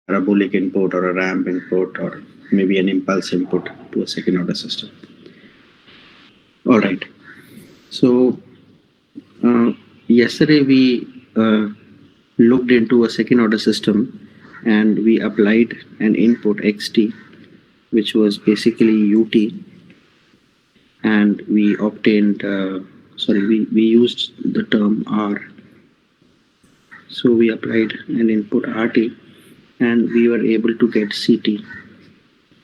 parabolic input or a ramp input or maybe an impulse input to a second order system. All right. So yesterday we looked into a second order system and we applied an input xt, which was basically ut, and we obtained we used the term r. So we applied an input rt and we were able to get ct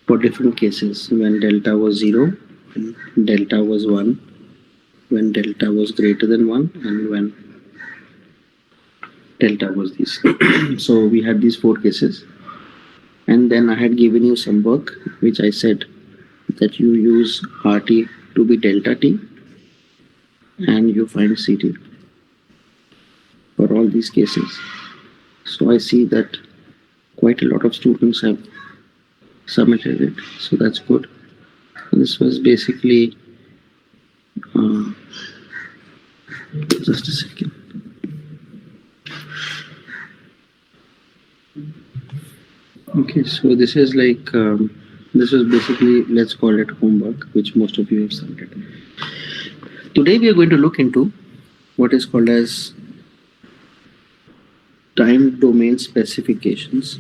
for different cases: when delta was 0, when delta was 1, when delta was greater than 1, and when delta was this. So we had these 4 cases, and then I had given you some work which I said that you use rt to be delta t and you find ct for all these cases. So I see that quite a lot of students have submitted it, so that's good. This was basically just a second. Okay, so this is like this was basically, let's call it homework, which most of you have submitted. Today we are going to look into what is called as time domain specifications.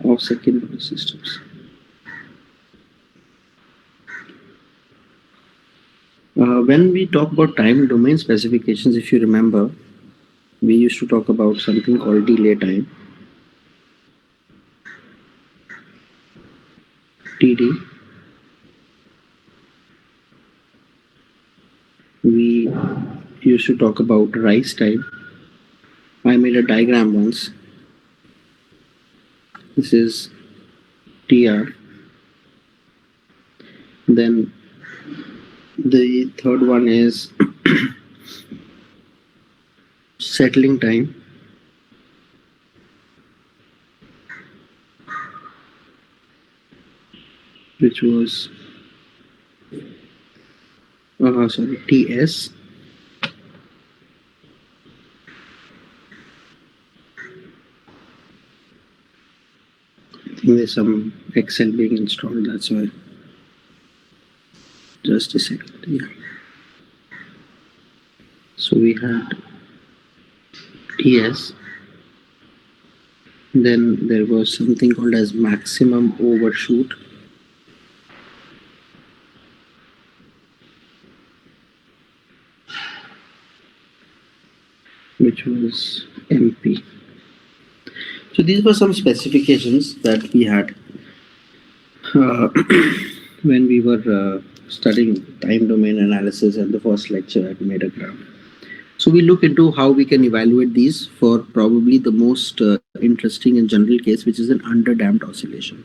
Of second order systems. When we talk about time domain specifications, if you remember, we used to talk about something called delay time, TD. We used to talk about rise time. I made a diagram once. This is TR. Then the third one is settling time. Which was TS. I think there's some Excel being installed, that's why. Just a second. Yeah. So we had TS. Then there was something called as maximum overshoot. Which was MP. So these were some specifications that we had when we were studying time domain analysis, and the first lecture I made a graph. So we look into how we can evaluate these for probably the most interesting and general case, which is an underdamped oscillation.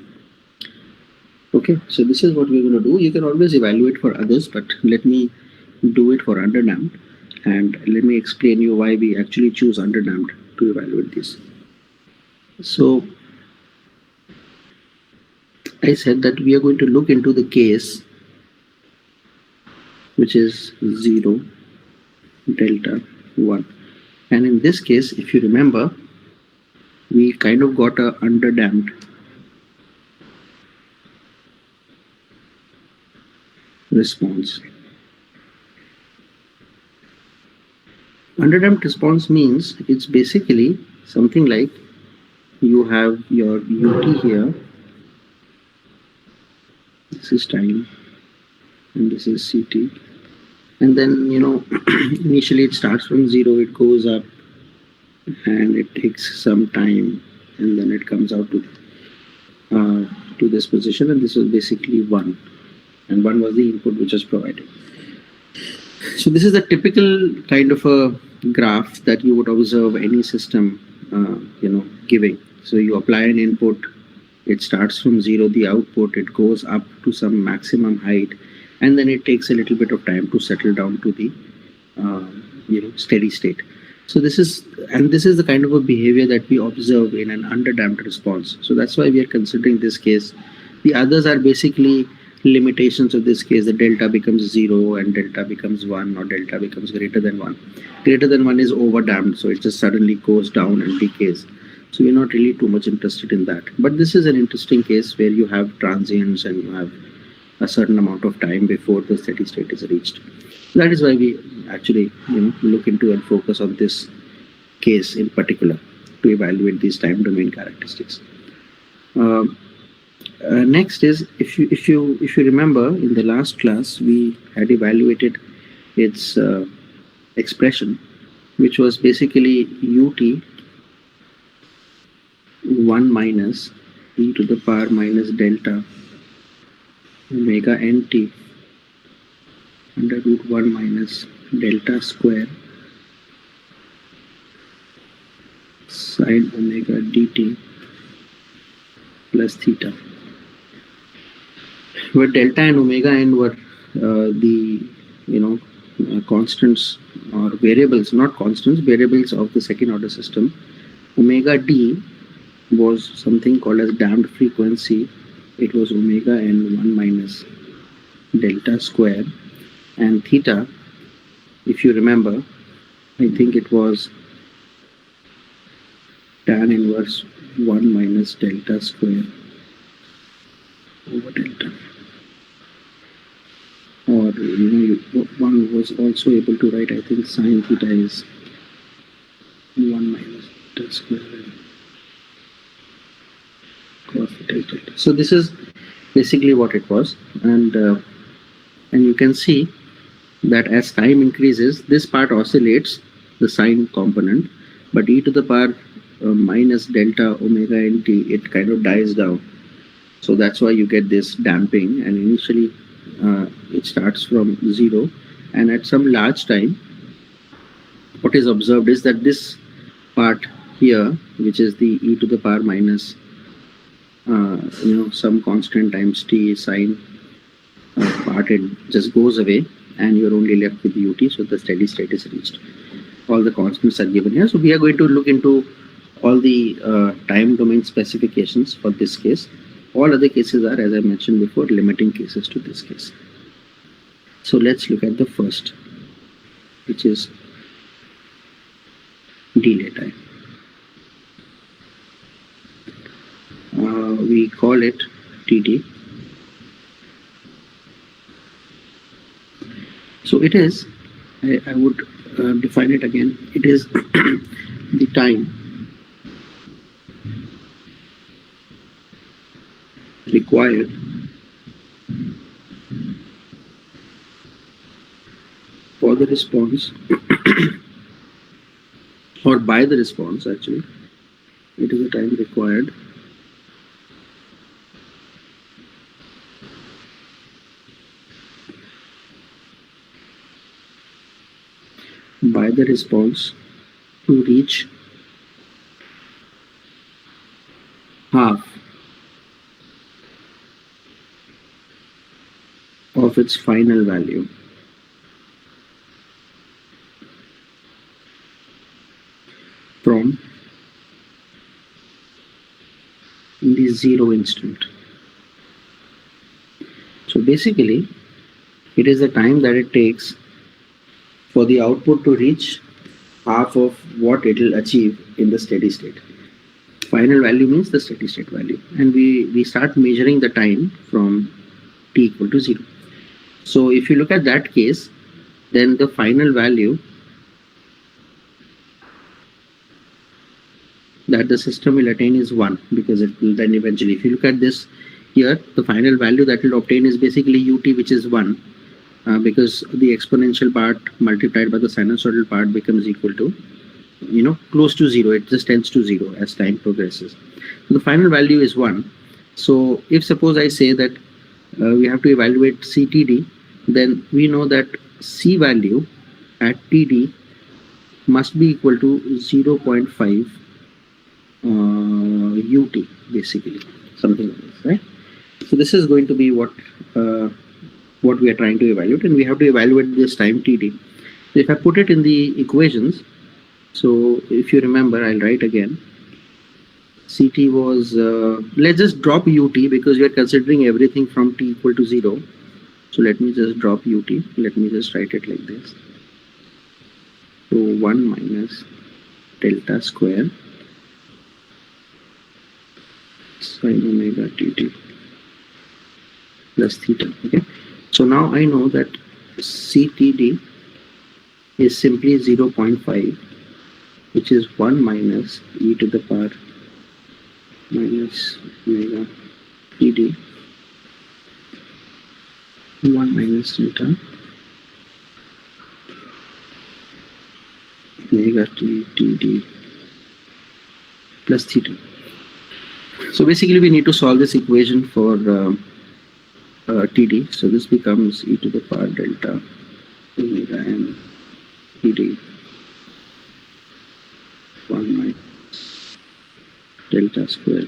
Okay, so this is what we're going to do. You can always evaluate for others, but let me do it for underdamped, and let me explain you why we actually choose underdamped to evaluate this. So I said that we are going to look into the case which is 0, delta, 1. And in this case, if you remember, we kind of got a underdamped response. Underdamped response means it's basically something like you have your ut here, this is time, and this is ct, and then initially it starts from 0, it goes up and it takes some time, and then it comes out to this position, and this was basically 1, and 1 was the input which was provided. So this is a typical kind of a graph that you would observe any system giving. So you apply an input, it starts from 0, the output, it goes up to some maximum height, and then it takes a little bit of time to settle down to the steady state. So this is the kind of a behavior that we observe in an underdamped response. So that's why we are considering this case. The others are basically limitations of this case, the delta becomes 0 and delta becomes 1, or delta becomes greater than 1. Greater than 1 is overdamped, so it just suddenly goes down and decays. So we're not really too much interested in that. But this is an interesting case where you have transients and you have a certain amount of time before the steady state is reached. That is why we actually look into and focus on this case in particular to evaluate these time domain characteristics. Next is, if you remember, in the last class we had evaluated its expression, which was basically ut 1 minus e to the power minus delta omega nt under root 1 minus delta square sine omega dt plus theta, where delta and omega n were the constants or variables, not constants, variables of the second order system. Omega d was something called as damped frequency. It was omega n 1 minus delta square, and theta, if you remember, I think it was tan inverse 1 minus delta square over delta. Or one was also able to write, I think sine theta is 1 minus delta square and cos theta is delta. So this is basically what it was, and you can see that as time increases, this part oscillates, the sine component, but e to the power minus delta omega nt, it kind of dies down. So that's why you get this damping, and initially it starts from 0, and at some large time, what is observed is that this part here, which is the e to the power minus some constant times t sine part, it just goes away, and you're only left with ut, so the steady state is reached. All the constants are given here. So we are going to look into all the time domain specifications for this case. All other cases are, as I mentioned before, limiting cases to this case. So let's look at the first, which is delay time. We call it TD. So it is, I would define it again, it is the time required for the response or by the response, actually. It is the time required by the response to reach half of its final value. From the 0 instant. So basically, it is the time that it takes for the output to reach half of what it will achieve in the steady state. Final value means the steady state value, and we start measuring the time from t equal to 0. So if you look at that case, then the final value that the system will attain is 1, because it will then eventually, if you look at this here, the final value that will obtain is basically ut, which is 1, because the exponential part multiplied by the sinusoidal part becomes equal to, close to 0. It just tends to 0 as time progresses. So the final value is 1. So if suppose I say that we have to evaluate CTD, then we know that C value at TD must be equal to 0.5 ut, basically, something like this, right? So this is going to be what we are trying to evaluate, and we have to evaluate this time TD. So if I put it in the equations, so if you remember, I'll write again. CT was, let's just drop UT because we are considering everything from t equal to 0. So let me just drop UT. Let me just write it like this. So 1 minus delta square sin omega tt plus theta. Okay. So now I know that CTD is simply 0.5, which is 1 minus e to the power minus omega dd 1 minus delta omega t dd plus theta. So basically we need to solve this equation for TD. So this becomes e to the power delta omega n TD 1 minus delta square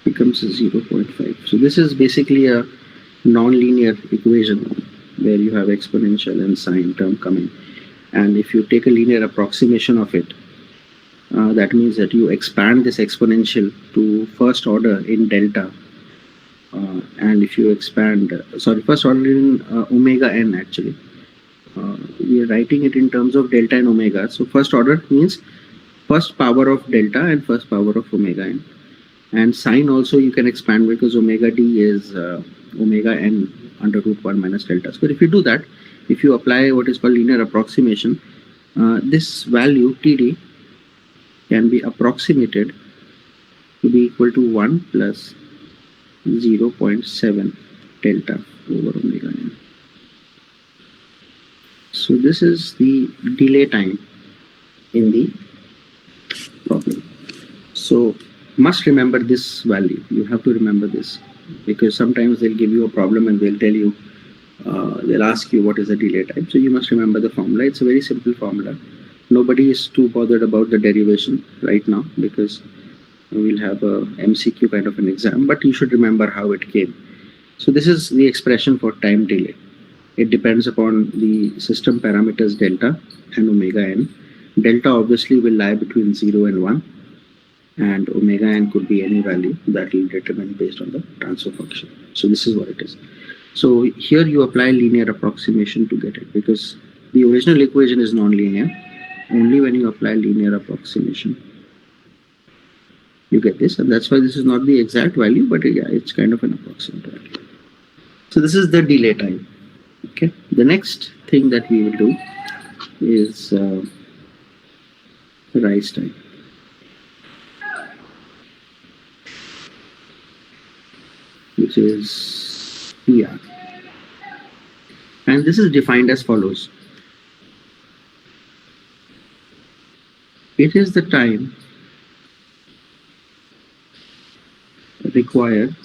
becomes 0.5. So this is basically a non-linear equation where you have exponential and sine term coming. And if you take a linear approximation of it, that means that you expand this exponential to first order in delta. And if you expand, first order in omega n actually. We are writing it in terms of delta and omega. So first order means first power of delta and first power of omega n. And sine also you can expand because omega d is omega n under root 1 minus delta square. If you do that, if you apply what is called linear approximation, this value TD can be approximated to be equal to 1 plus 0.7 delta over omega n. So this is the delay time in the problem. So must remember this value. You have to remember this because sometimes they'll give you a problem and they'll tell you, they'll ask you what is the delay time. So you must remember the formula. It's a very simple formula. Nobody is too bothered about the derivation right now because we'll have a MCQ kind of an exam, but you should remember how it came. So this is the expression for time delay. It depends upon the system parameters delta and omega n. Delta obviously will lie between 0 and 1, and omega n could be any value that will determine based on the transfer function. So this is what it is. So here you apply linear approximation to get it because the original equation is non-linear. Only when you apply linear approximation you get this, and that's why this is not the exact value, but yeah, it's kind of an approximate value. So this is the delay time. Okay. The next thing that we will do is rise time. Which is PR. And this is defined as follows. It is the time required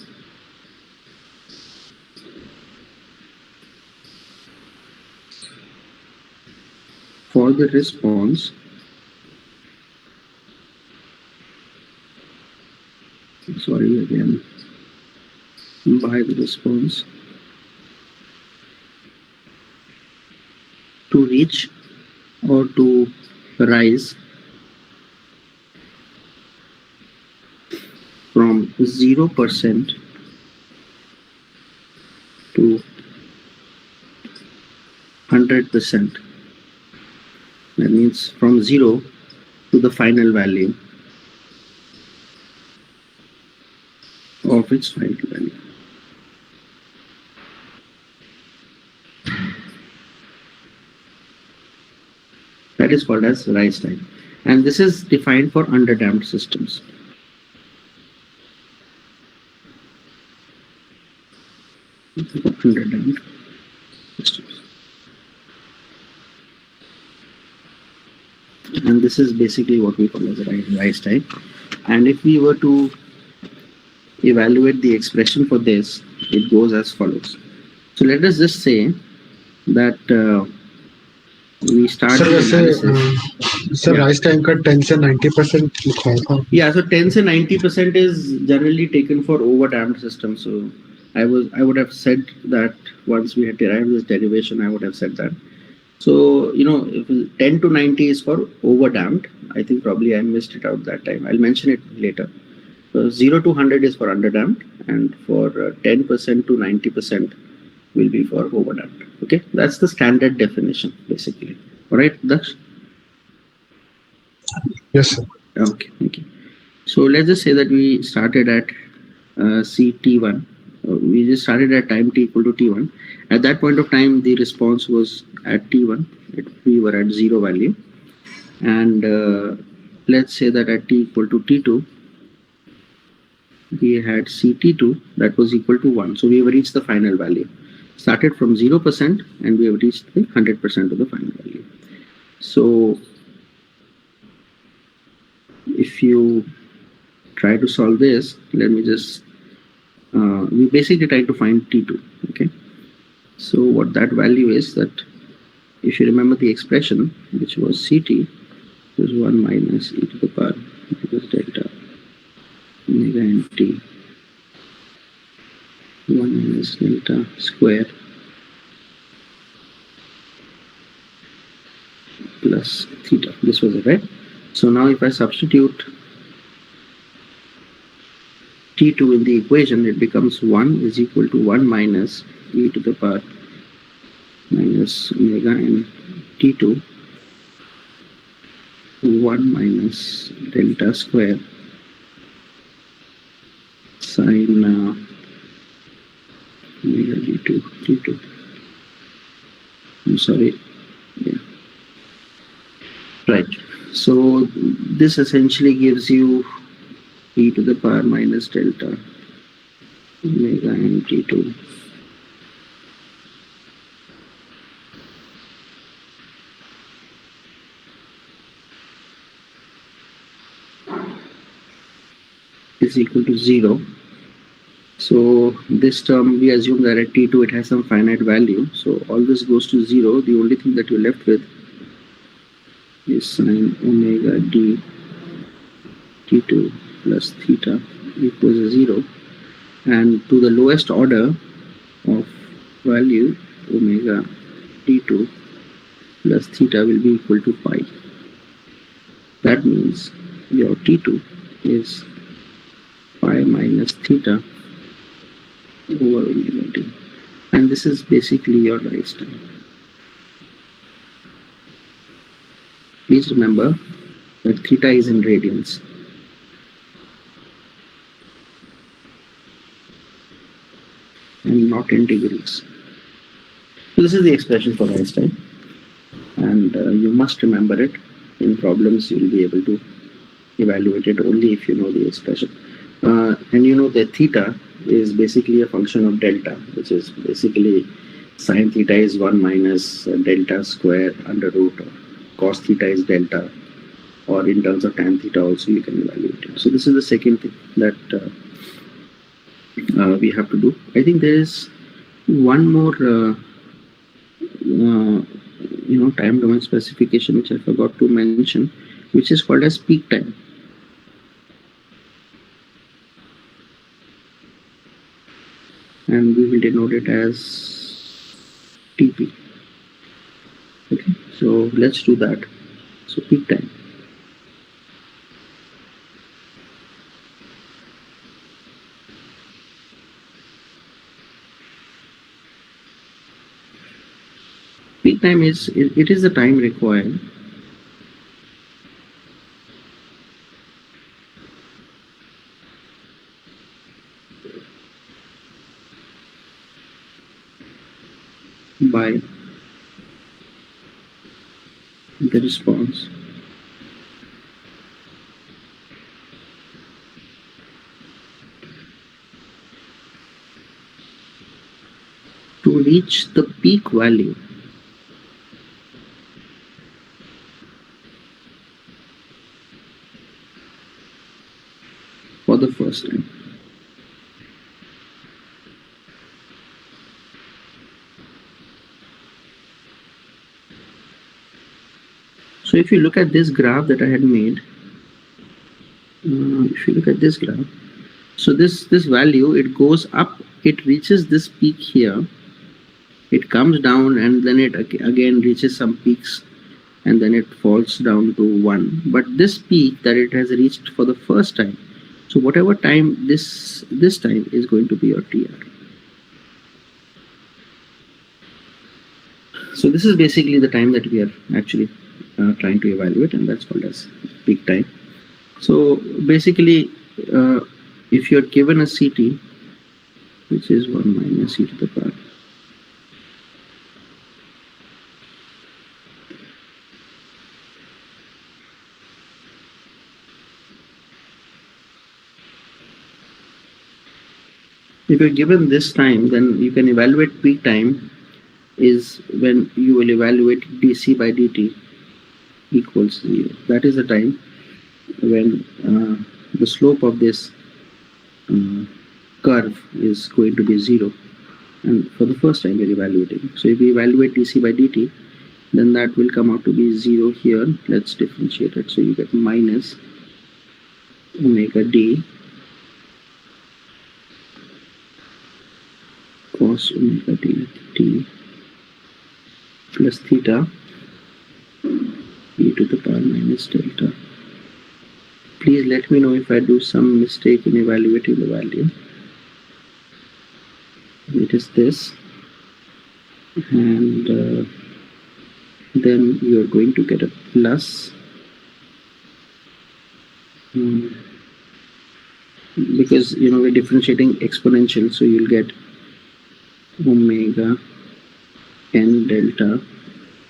for the response by the response to reach or to rise from 0% to 100%. That means from 0 to the final value of its final value. That is called as rise time. And this is defined for underdamped systems. Underdamped systems. And this is basically what we call as a rise time. And if we were to evaluate the expression for this, it goes as follows. So let us just say that we start the analysis. Sir, rise time का 10 से 90% लिखा था. Yeah, so 10 से 90% is generally taken for overdamped systems. So I would have said that once we had derived this derivation, I would have said that So, if 10 to 90 is for overdamped. I think probably I missed it out that time. I'll mention it later. So 0 to 100 is for underdamped, and for 10% to 90% will be for overdamped. Okay, that's the standard definition basically. All right, Daksh? Yes, sir. Okay, thank you. So let's just say that we started at CT1. We just started at time t equal to t1. At that point of time, the response was at t1. We were at zero value. And let's say that at t equal to t2, we had CT2 that was equal to 1. So we have reached the final value. Started from 0% and we have reached the 100% of the final value. So if you try to solve this, let me just, we basically try to find T2, okay? So what that value is, that if you remember the expression, which was CT, was 1 minus e to the power minus delta omega nt 1 minus delta square plus theta. This was it, right? So now if I substitute T2 in the equation, it becomes 1 is equal to 1 minus e to the power minus omega and T2 1 minus delta square sine omega d2 t2. I'm sorry. Yeah. Right. So this essentially gives you e to the power minus delta omega and t2 is equal to 0. So this term, we assume that at t2 it has some finite value. So all this goes to 0. The only thing that you're left with is sine omega d t2 plus theta equals 0. And to the lowest order of value, omega t2 plus theta will be equal to pi. That means your t2 is pi minus theta over omega t. And this is basically your rise time. Please remember that theta is in radians. And not in degrees. So this is the expression for rise time. And you must remember it. In problems, you'll be able to evaluate it only if you know the expression. And you know that theta is basically a function of delta, which is basically sine theta is 1 minus delta square under root, or cos theta is delta, or in terms of tan theta also you can evaluate it. So this is the second thing that we have to do. I think there is one more time domain specification which I forgot to mention, which is called as peak time. And we will denote it as TP. Okay, so let's do that. So peak time. Peak time is, it is the time required by the response to reach the peak value for the first time. So if you look at this graph that I had made, if you look at this graph, so this value, it goes up, it reaches this peak here, it comes down and then it again reaches some peaks and then it falls down to 1. But this peak that it has reached for the first time, so whatever time this time is going to be your TR. So this is basically the time that we are actually trying to evaluate, and that's called as peak time. So basically, if you're given a CT, which is 1 minus e to the power, if you're given this time, then you can evaluate peak time is when you will evaluate dc by dt equals 0. That is the time when the slope of this curve is going to be 0, and for the first time we're evaluating. So if we evaluate dc by dt, then that will come out to be 0 here. Let's differentiate it. So you get minus omega d cos omega d t plus theta e to the power minus delta. Please let me know if I do some mistake in evaluating the value. It is this, and then you are going to get a plus because we're differentiating exponential, so you'll get omega n delta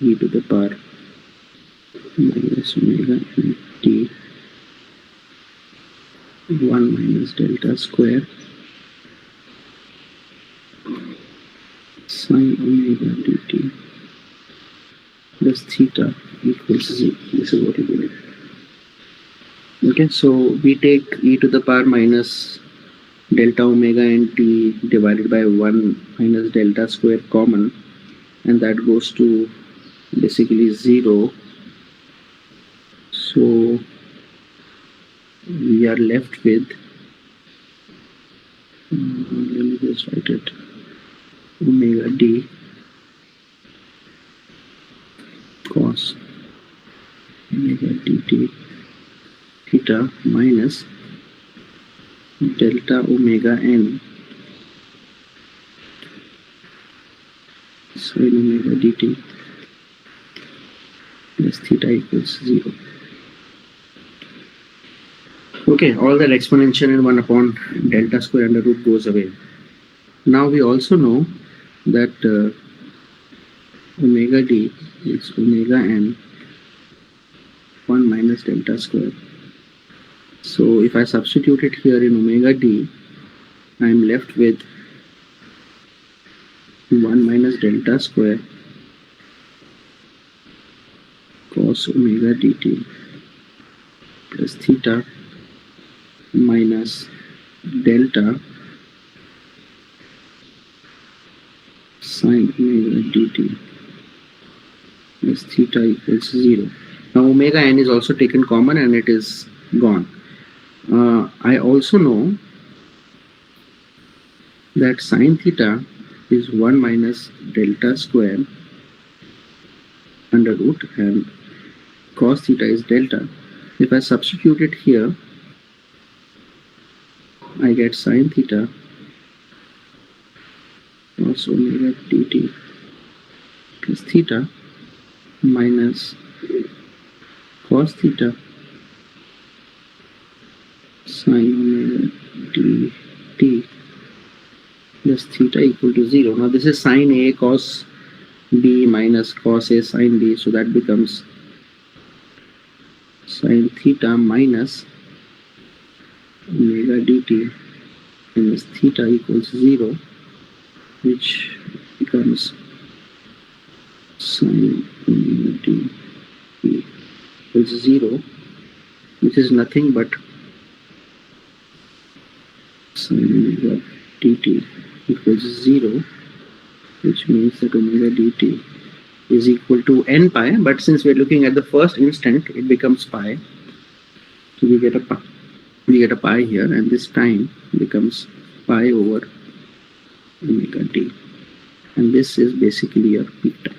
e to the power minus omega n t 1 minus delta square sine omega dt plus theta equals 0. This is what you do. Okay, so we take e to the power minus delta omega n t divided by 1 minus delta square common, and that goes to basically 0. So we are left with, let me just write it, omega d cos omega dt theta minus delta omega n sin omega dt plus theta equals 0. Okay, all that exponential and 1 upon delta square under root goes away. Now we also know that omega d is omega n 1 minus delta square. So if I substitute it here in omega d, I am left with 1 minus delta square cos omega dt plus theta minus delta sine omega dt plus theta equals 0. Now omega n is also taken common and it is gone. I also know that sine theta is 1 minus delta square under root and cos theta is delta. If I substitute it here, I get sine theta cos omega dt plus theta minus cos theta sine omega dt plus theta equal to 0. Now this is sine A cos B minus cos A sine B, so that becomes sine theta minus omega dt minus theta equals 0, which becomes sine omega dt equals 0, which is nothing but sine omega dt equals 0, which means that omega dt is equal to n pi, but since we're looking at the first instant, it becomes pi. So we get a pi here, and this time becomes pi over omega d. and this is basically your peak time.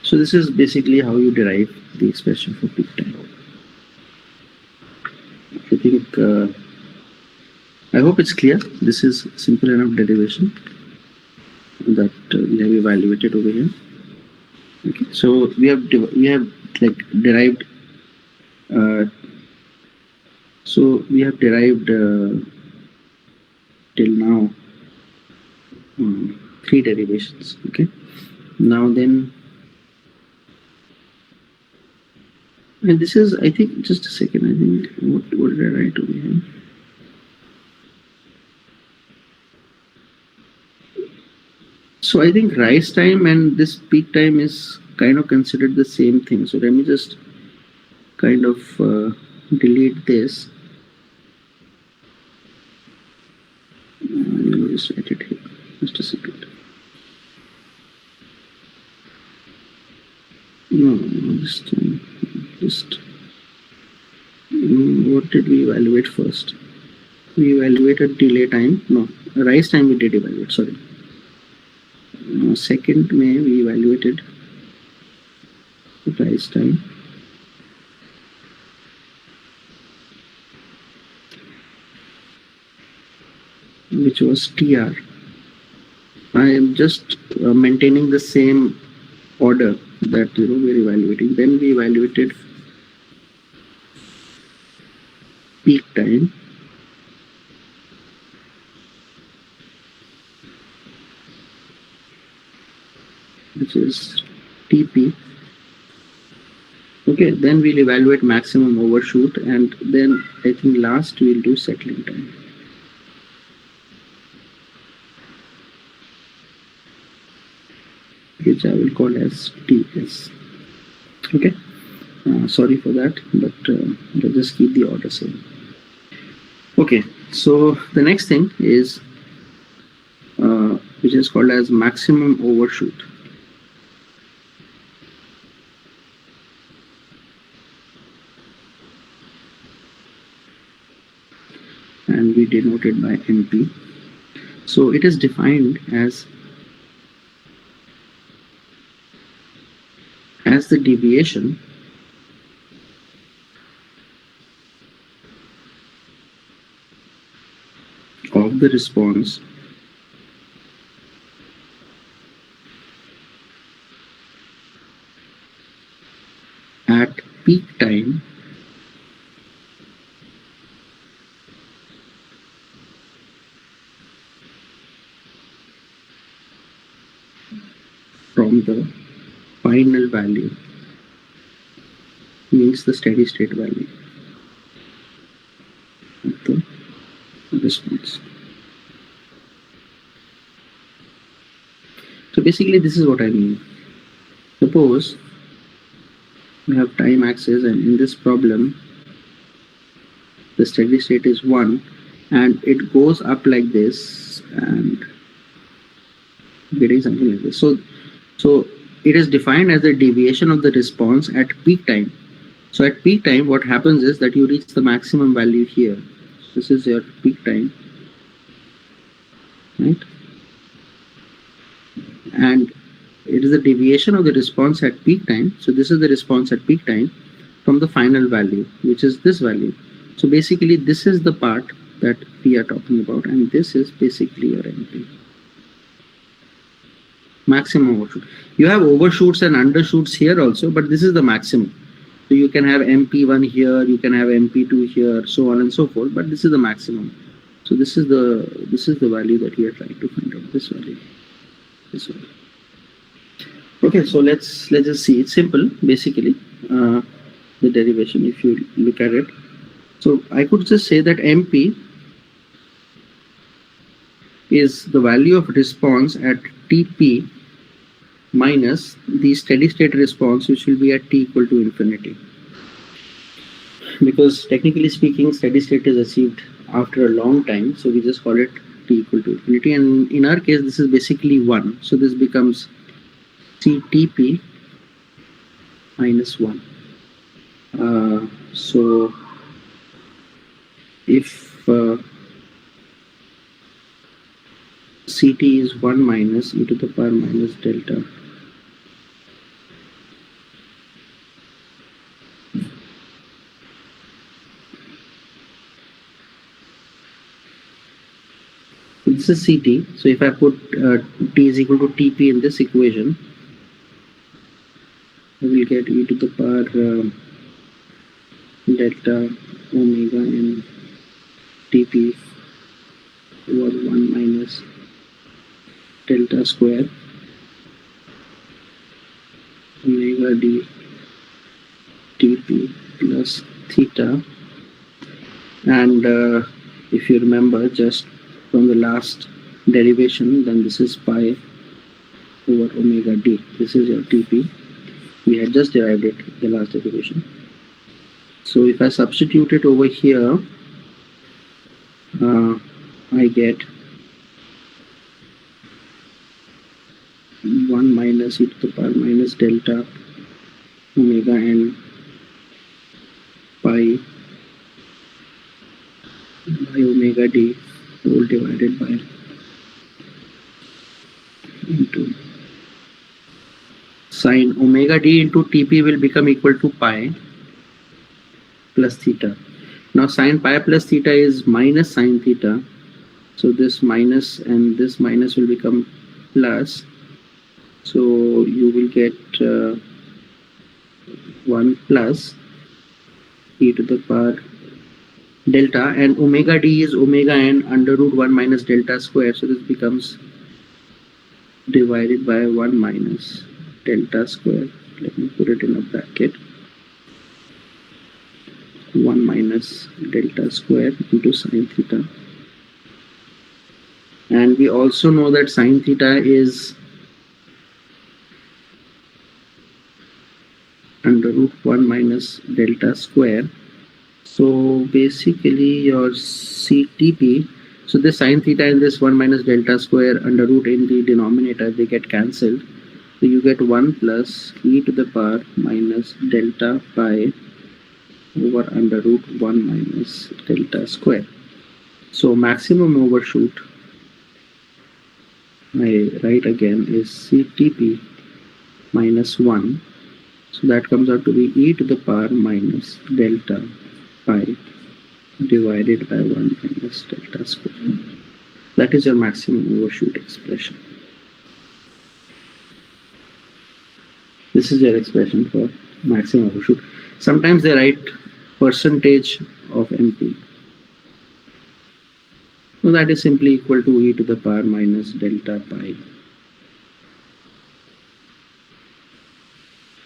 So this is basically how you derive the expression for peak time. I think I hope it's clear. This is simple enough derivation that we have evaluated over here. Okay, so we have like derived. So we have derived till now 3 derivations. Okay, now then, and this is, I think, just a second. I think what did I write over here? So I think rise time and this peak time is kind of considered the same thing. So let me just kind of delete this. Let me just write it here. Just a second. No, just what did we evaluate first? We evaluated delay time. No, rise time we did evaluate. Sorry. Second May we evaluated rise time. Which was TR. I am just maintaining the same order that we're evaluating. Then we evaluated peak time, which is TP. Okay, then we'll evaluate maximum overshoot, and then I think last we'll do settling time. Which I will call as TS. Okay, sorry for that, but let's just keep the order same. Okay, so the next thing is which is called as maximum overshoot. And we denote it by MP. So it is defined as the deviation of the response at peak time from the final value, means the steady state value of the response. So basically this is what I mean. Suppose we have time axis, and in this problem the steady state is 1 and it goes up like this and getting something like this. So it is defined as the deviation of the response at peak time. So at peak time what happens is that you reach the maximum value here. This is your peak time, right? And it is the deviation of the response at peak time. So this is the response at peak time from the final value, which is this value. So basically this is the part that we are talking about, and this is basically your MP. Maximum overshoot. You have overshoots and undershoots here also, but this is the maximum. So you can have MP1 here, you can have MP2 here, so on and so forth, but this is the maximum. So this is the value that we are trying to find out. This value. This value. Okay, so let's just see. It's simple, basically, the derivation, if you look at it. So I could just say that MP is the value of response at TP minus the steady state response, which will be at t equal to infinity. Because technically speaking, steady state is achieved after a long time, so we just call it t equal to infinity. And in our case, this is basically 1. So this becomes CTP minus 1. So if Ct is 1 minus e to the power minus delta. This is Ct. So if I put t is equal to Tp in this equation, I will get e to the power delta omega n Tp over 1 minus delta square omega d Tp plus theta. And if you remember just from the last derivation, then this is pi over omega d. This is your Tp. We had just derived it in the last derivation. So if I substitute it over here, I get 1 minus e to the power minus delta omega n pi by omega d whole divided by into sine omega d into Tp will become equal to pi plus theta. Now sine pi plus theta is minus sine theta. So this minus and this minus will become plus. So you will get 1 plus e to the power delta, and omega d is omega n under root 1 minus delta square. So this becomes divided by 1 minus delta square. Let me put it in a bracket. 1 minus delta square into sine theta. And we also know that sine theta is under root 1 minus delta square. So basically your CTP, so this sine theta and this 1 minus delta square under root in the denominator, they get cancelled. So you get 1 plus e to the power minus delta pi over under root 1 minus delta square. So maximum overshoot, I write again, is CTP minus 1. So that comes out to be e to the power minus delta pi divided by 1 minus delta square. That is your maximum overshoot expression. This is your expression for maximum overshoot. Sometimes they write percentage of MP. So that is simply equal to e to the power minus delta pi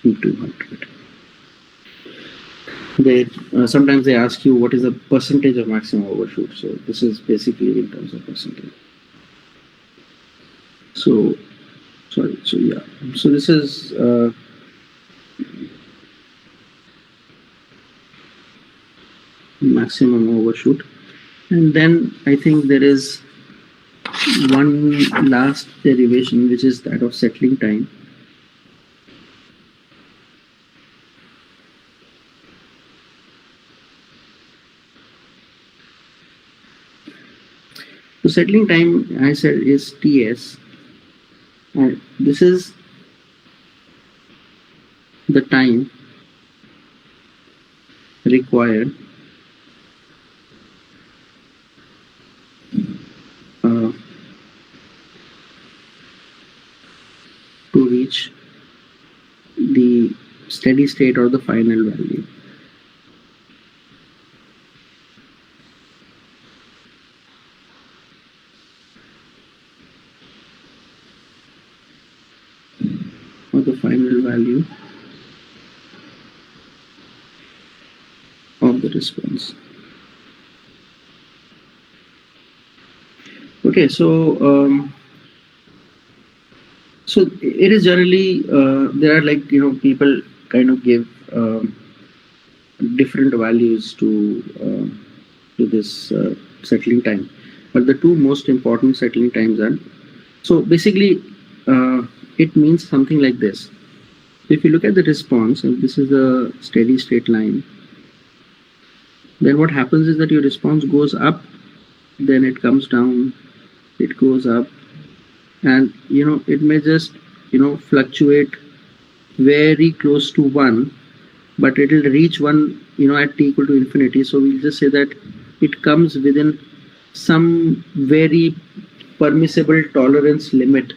into 100. Sometimes they ask you what is the percentage of maximum overshoot. So this is basically in terms of percentage. So this is maximum overshoot. And then I think there is one last derivation, which is that of settling time. So settling time, I said, is Ts. And this is the time required to reach the steady state or the final value. Or the final value of the response. Okay, so so it is generally there are, like, people kind of give different values to this settling time, but the two most important settling times are, so basically it means something like this. If you look at the response, and this is the steady state line, then what happens is that your response goes up, then it comes down, it goes up, and it may just fluctuate very close to 1, but it will reach 1 at t equal to infinity. So we'll just say that it comes within some very permissible tolerance limit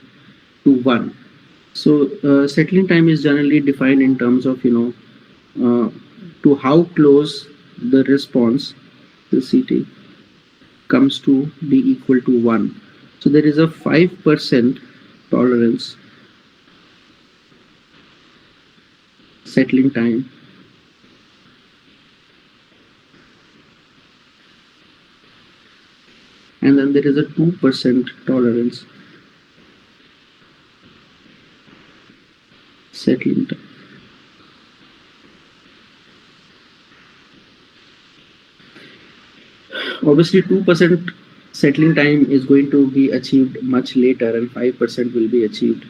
to 1. So settling time is generally defined in terms of uh, to how close the response, the CT, comes to be equal to 1. So there is a 5% tolerance settling time, and then there is a 2% tolerance settling time. Obviously 2% settling time is going to be achieved much later, and 5% will be achieved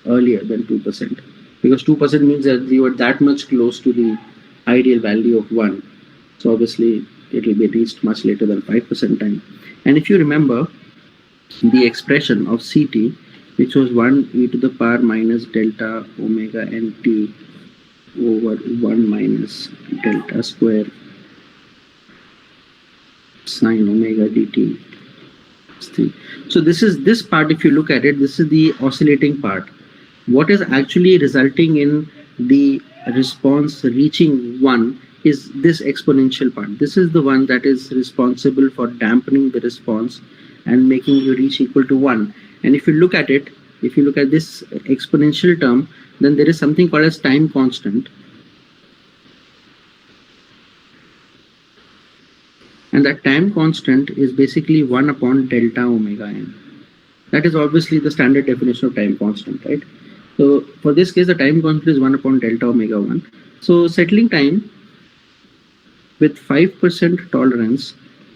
earlier than 2%, because 2% means that you are that much close to the ideal value of 1. So obviously it will be reached much later than 5% time. And if you remember the expression of CT, which was 1 e to the power minus delta omega nt over 1 minus delta square sine omega dt. So this part, if you look at it, this is the oscillating part. What is actually resulting in the response reaching 1 is this exponential part. This is the one that is responsible for dampening the response and making you reach equal to 1. And if you look at it, if you look at this exponential term, then there is something called as time constant. And that time constant is basically 1 upon delta omega n. That is obviously the standard definition of time constant, right? So for this case, the time constant is 1 upon delta omega 1. So settling time with 5% tolerance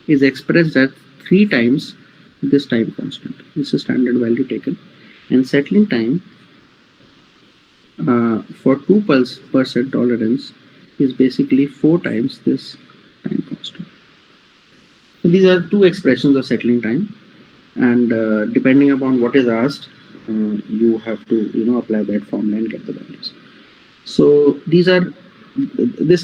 is expressed as 3 times this time constant. This is a standard value taken. And settling time for 2% tolerance is basically 4 times this time constant. So these are two expressions of settling time, and depending upon what is asked, you have to apply that formula and get the values. So this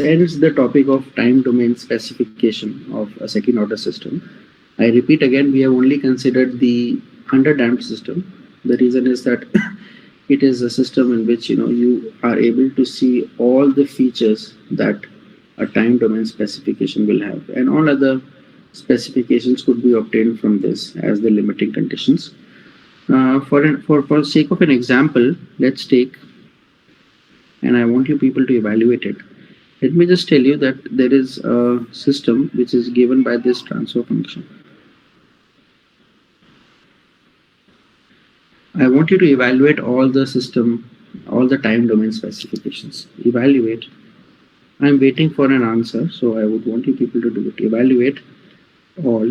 ends the topic of time domain specification of a second order system. I repeat again, we have only considered the underdamped system. The reason is that it is a system in which you are able to see all the features that a time domain specification will have, and all other specifications could be obtained from this as the limiting conditions. For sake of an example, let's take, and I want you people to evaluate it. Let me just tell you that there is a system which is given by this transfer function. I want you to evaluate all the system, all the time domain specifications. Evaluate. I'm waiting for an answer, so I would want you people to do it. Evaluate all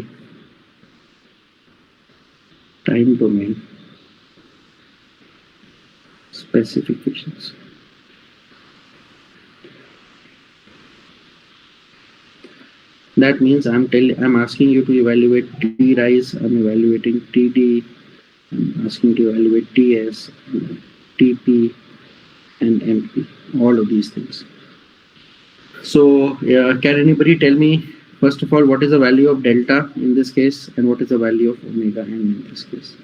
time domain specifications. That means I'm asking you to evaluate T rise, I'm evaluating TD, I'm asking to evaluate TS, TP, and MP, all of these things. So can anybody tell me, first of all, what is the value of delta in this case, and what is the value of omega n in this case?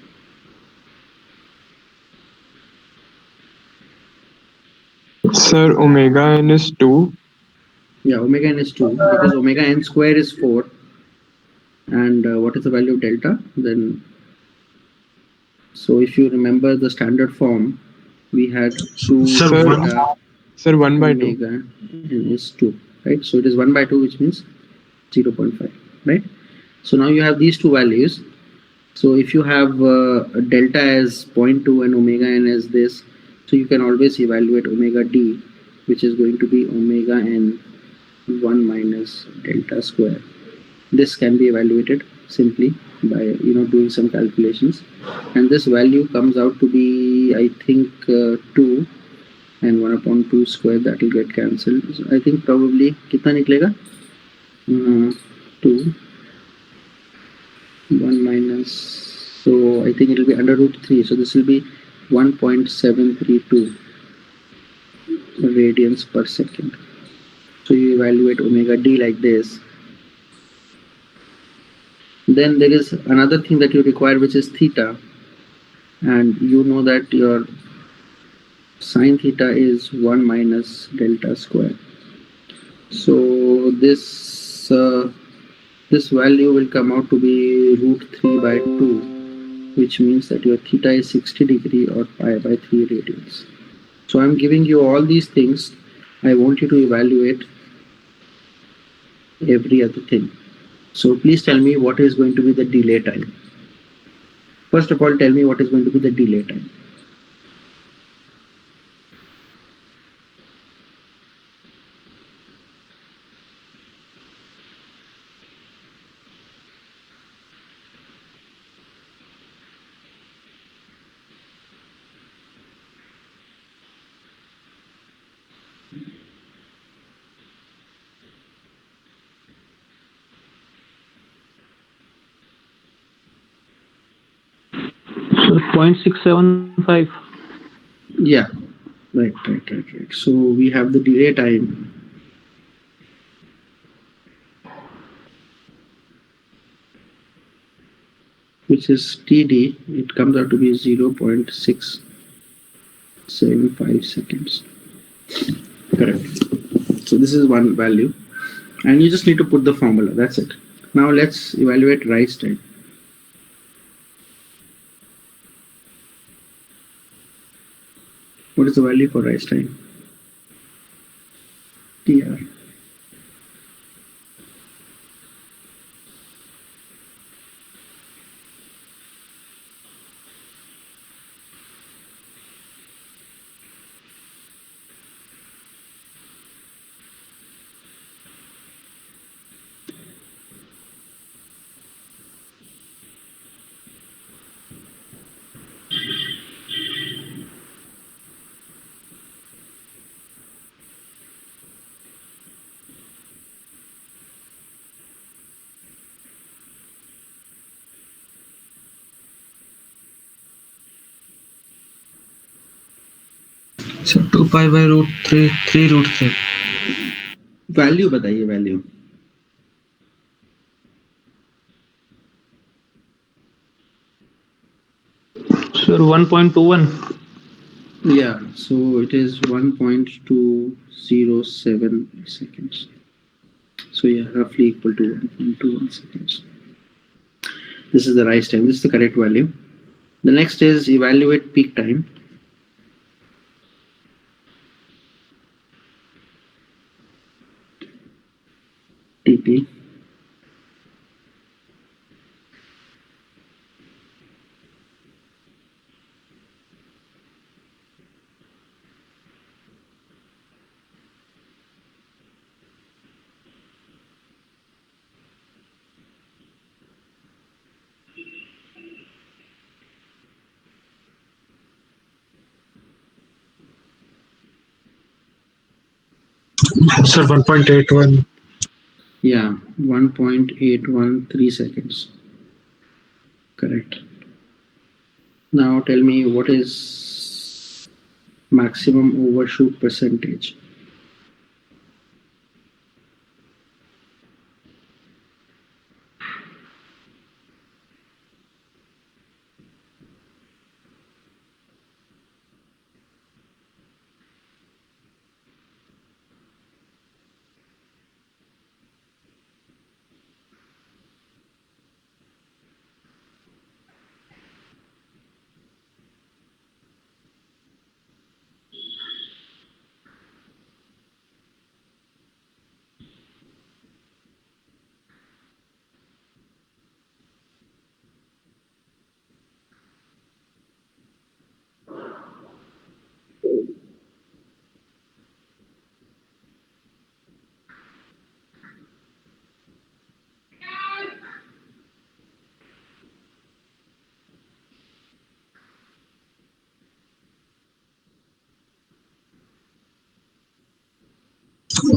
Sir, omega n is 2. Yeah, omega n is 2 because omega n square is 4. And what is the value of delta? Then, so if you remember the standard form, we had 2 Sir, delta Sir, 1 by 2. omega n is 2, right? So it is 1 by 2, which means 0.5, right? So now you have these two values. So if you have delta as 0.2 and omega n as this, so you can always evaluate omega d, which is going to be omega n 1 minus delta square. This can be evaluated simply by doing some calculations, and this value comes out to be, I think, 2, and 1 upon 2 square, that will get cancelled. So I think probably kitna niklega? 2 1 minus So I think it will be under root 3. So this will be 1.732 radians per second. So you evaluate omega d like this. Then there is another thing that you require, which is theta. And you know that your sine theta is 1 minus delta square. So this value will come out to be root 3 by 2, which means that your theta is 60 degree or pi by 3 radians. So I'm giving you all these things. I want you to evaluate every other thing. So please tell me what is going to be the delay time. First of all, tell me what is going to be the delay time. So 0.675. Yeah, right. So we have the delay time, which is TD. It comes out to be 0.675 seconds. Correct. So this is one value, and you just need to put the formula. That's it. Now let's evaluate rise time. What is the value for rise time? TR. So 2 pi by root 3, 3 root 3. Value बताइए value. Sir, 1.21. Yeah, so it is 1.207 seconds. So yeah, roughly equal to 1.21 seconds. This is the rise time. This is the correct value. The next is evaluate peak time. TP. Sir, 1.81. Yeah, 1.813 seconds. Correct. Now tell me what is maximum overshoot percentage.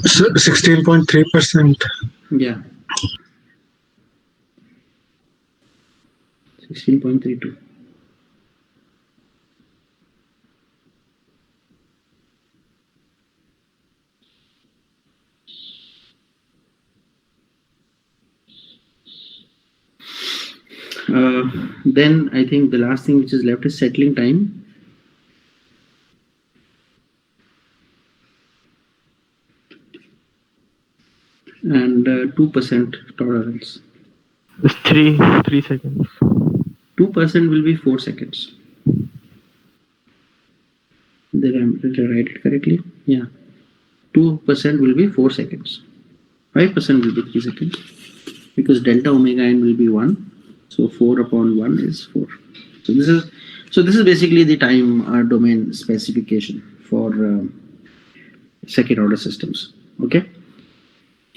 Sir, 16.3%. Yeah, 16.32. Then I think the last thing which is left is settling time. And 2% tolerance. 3 seconds. 2% will be 4 seconds. Did I write it correctly? Yeah. 2% will be 4 seconds. 5% will be 3 seconds. Because delta omega n will be 1. So 4 upon 1 is 4. So this is basically the time domain specification for second order systems. Okay.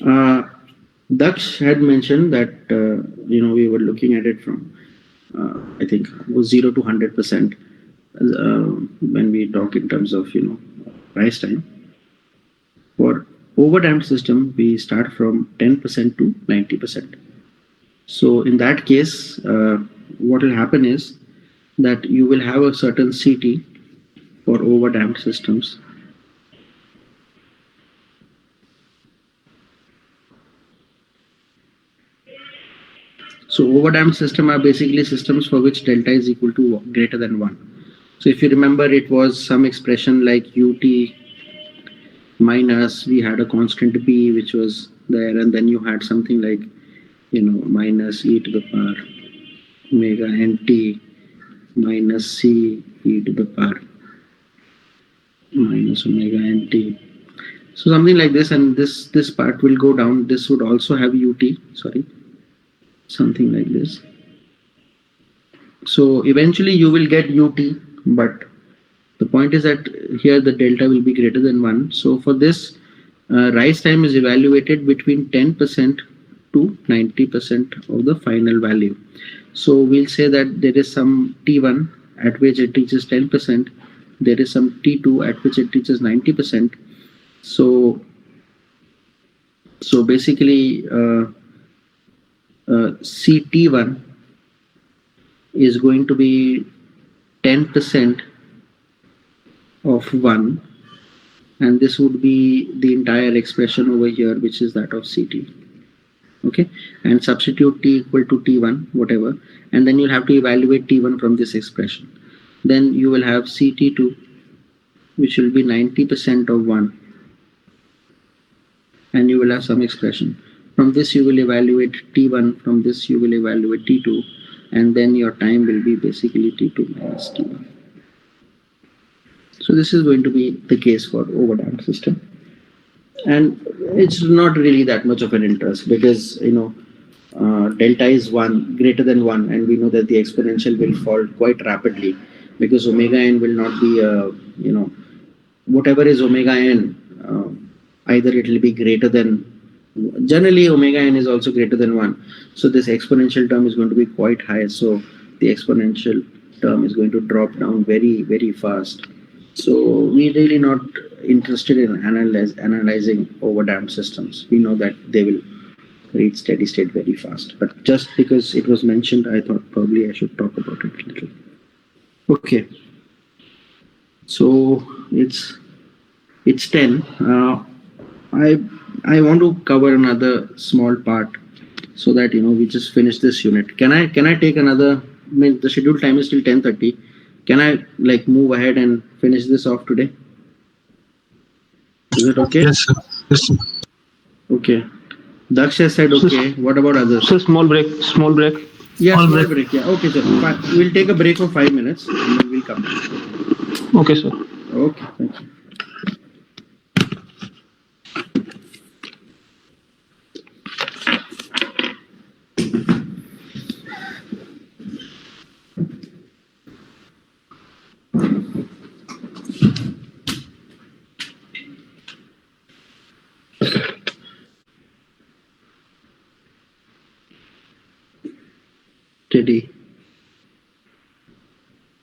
Daksh had mentioned that we were looking at it from I think was 0 to 100% when we talk in terms of rise time. For overdamped system, we start from 10% to 90%. So in that case, what will happen is that you will have a certain CT for overdamped systems. So overdamped system are basically systems for which delta is equal to greater than 1. So if you remember, it was some expression like ut minus, we had a constant b which was there, and then you had something like minus e to the power omega nt minus c e to the power minus omega nt. So something like this, and this part will go down. This would also have ut, sorry, something like this. So eventually you will get ut, but the point is that here the delta will be greater than 1. So for this, rise time is evaluated between 10% to 90% of the final value. So we'll say that there is some T1 at which it reaches 10%. There is some T2 at which it reaches 90%. So basically CT1 is going to be 10% of 1, and this would be the entire expression over here, which is that of CT. Okay, and substitute T equal to T1, whatever, and then you'll have to evaluate T1 from this expression. Then you will have CT2, which will be 90% of 1, and you will have some expression. From this you will evaluate T1, from this you will evaluate T2, and then your time will be basically T2 minus T1. So this is going to be the case for overdamped system. And it's not really that much of an interest because delta is 1 greater than 1, and we know that the exponential will fall quite rapidly because omega n will not be whatever is omega n, either it will be greater than, generally omega n is also greater than 1, so this exponential term is going to be quite high, so the exponential term is going to drop down very, very fast. So we're really not interested in analyzing overdamped systems. We know that they will reach steady state very fast. But just because it was mentioned, I thought probably I should talk about it a little. Okay. So it's 10. I want to cover another small part so that we just finish this unit. Can I take another? I mean, the scheduled time is till 10:30. Can I move ahead and finish this off today? Is it okay? Yes, sir. Yes, sir. Okay. Daksha said okay. What about others? So small break. Yeah, small break. Yeah. Okay, sir. We'll take a break of 5 minutes and then we'll come back. Okay, sir. Okay, thank you. Steady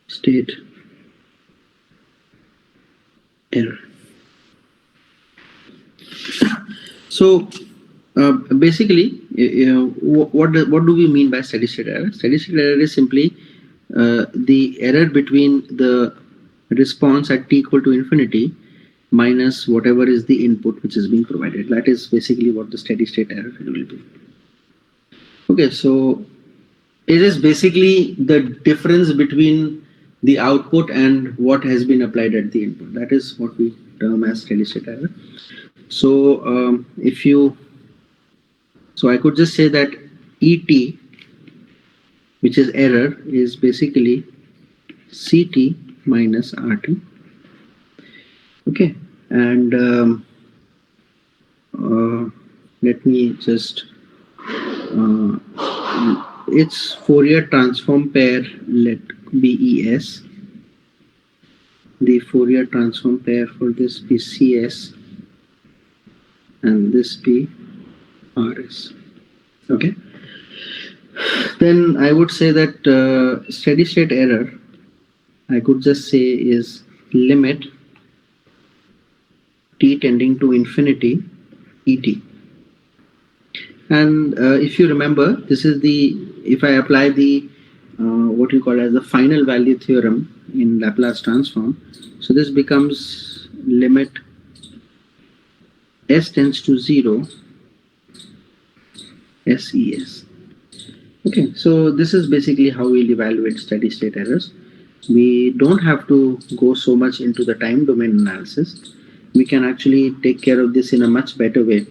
state error. So Basically, what do we mean by steady state error? Steady state error is simply the error between the response at t equal to infinity minus whatever is the input which is being provided. That is basically what the steady state error will be. Okay, so it is basically the difference between the output and what has been applied at the input. That is what we term as steady state error. So so I could just say that ET, which is error, is basically CT minus RT. Okay, and let me just its Fourier transform pair, let BES. The Fourier transform pair for this be CS and this be RS. Okay. Then I would say that steady state error, I could just say, is limit t tending to infinity ET. And if you remember, this is if I apply the what you call as the final value theorem in Laplace transform, so this becomes limit s tends to 0 SES. Okay, so this is basically how we'll evaluate steady state errors. We don't have to go so much into the time domain analysis. We can actually take care of this in a much better way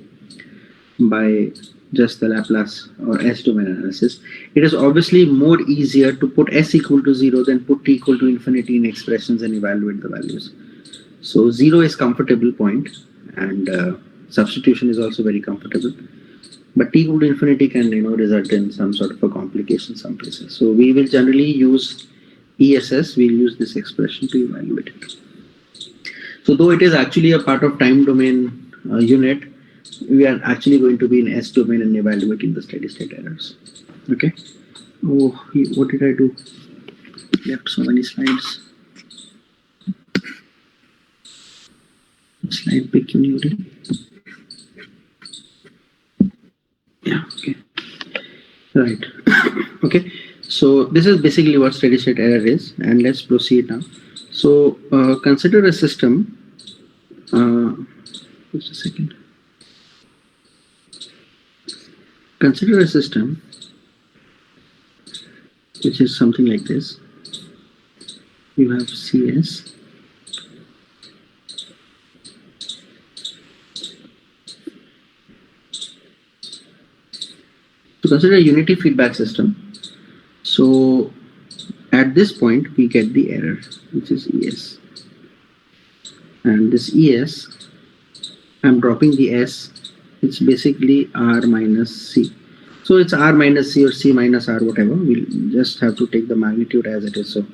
by just the Laplace or S domain analysis. It is obviously more easier to put S equal to 0 than put t equal to infinity in expressions and evaluate the values. So 0 is comfortable point, and substitution is also very comfortable. But t equal to infinity can result in some sort of a complication some places. So we will generally use ESS. We'll use this expression to evaluate it. So though it is actually a part of time domain unit, we are actually going to be in S domain and evaluating the steady state errors. Okay. Oh, what did I do? Left so many slides. Slide pick you needed. Yeah. Okay. Right. Okay. So this is basically what steady state error is, and let's proceed now. So consider a system. Just a second. Consider a system which is something like this. You have CS. So consider a unity feedback system. So at this point we get the error, which is ES. And this ES, I'm dropping the S. It's basically R minus C. So it's R minus C or C minus R, whatever. We'll just have to take the magnitude as it is. So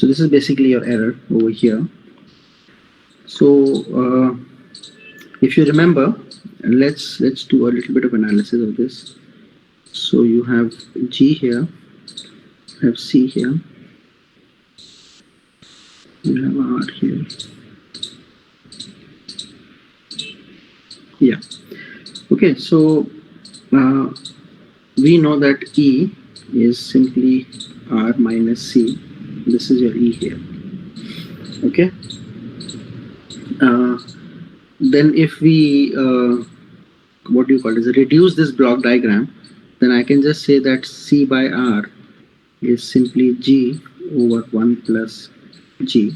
this is basically your error over here. So if you remember, let's do a little bit of analysis of this. So you have G here, you have C here, you have R here. Yeah. Okay, so we know that E is simply R minus C. This is your E here. Okay. Then if we what do you call it? Reduce this block diagram, then I can just say that C by R is simply G over 1 plus G,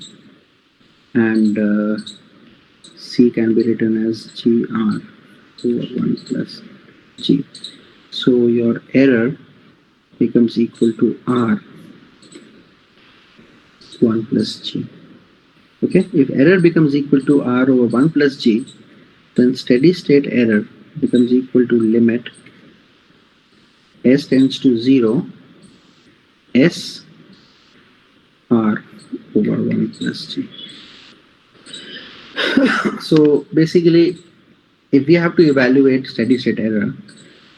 and C can be written as GR over 1 plus G. So your error becomes equal to R 1 plus G. Okay, if error becomes equal to R over 1 plus G, then steady state error becomes equal to limit S tends to 0 S R over 1 plus G. So basically, if we have to evaluate steady state error,